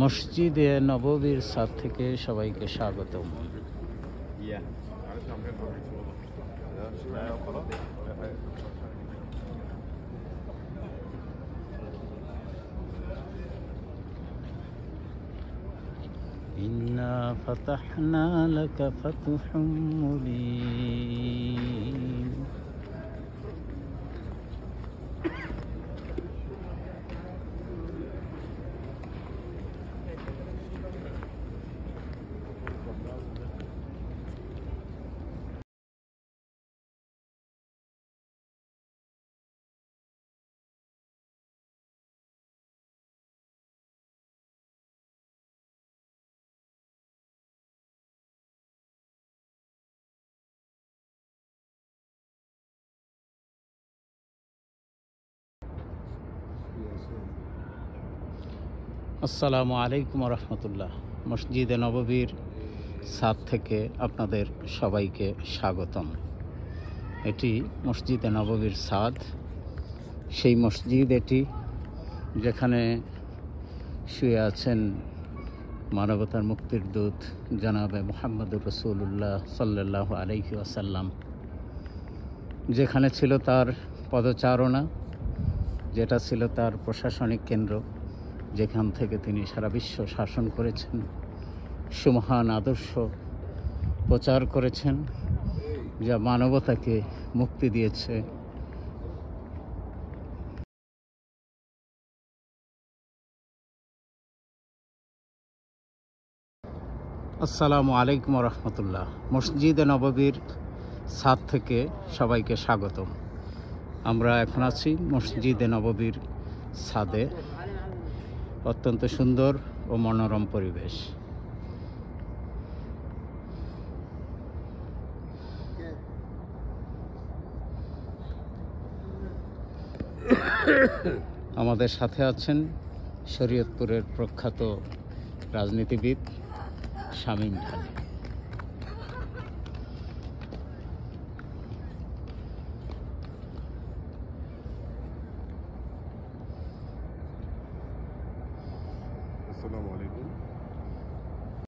মসজিদে নববীর ছাদ থেকে সবাইকে স্বাগতম। ইন্না ফাতাহনা লাকা ফাতহুম মুবিন। আসসালামু আলাইকুম রহমতুল্লাহ। মসজিদে নববীর ছাদ থেকে আপনাদের সবাইকে স্বাগতম। এটি মসজিদে নববীর ছাদ, সেই মসজিদ এটি যেখানে শুয়ে আছেন মানবতার মুক্তির দূত জনাবে মুহাম্মদুর রাসূলুল্লাহ সাল্লাল্লাহু আলাইহি ওয়াসাল্লাম, যেখানে ছিল তার পদচারণা, যেটা ছিল তার প্রশাসনিক কেন্দ্র, যেখান থেকে তিনি সারা বিশ্ব শাসন করেছেন, সুমহান আদর্শ প্রচার করেছেন, যা মানবতাকে মুক্তি দিয়েছে। আসসালামু আলাইকুম রহমতুল্লাহ। মসজিদে নববীর ছাদ থেকে সবাইকে স্বাগতম। আমরা এখন আছি মসজিদে নববীর ছাদে। অত্যন্ত সুন্দর ও মনোরম পরিবেশ। আমাদের সাথে আছেন শরীয়তপুরের প্রখ্যাত রাজনীতিবিদ শামীম ঢালী।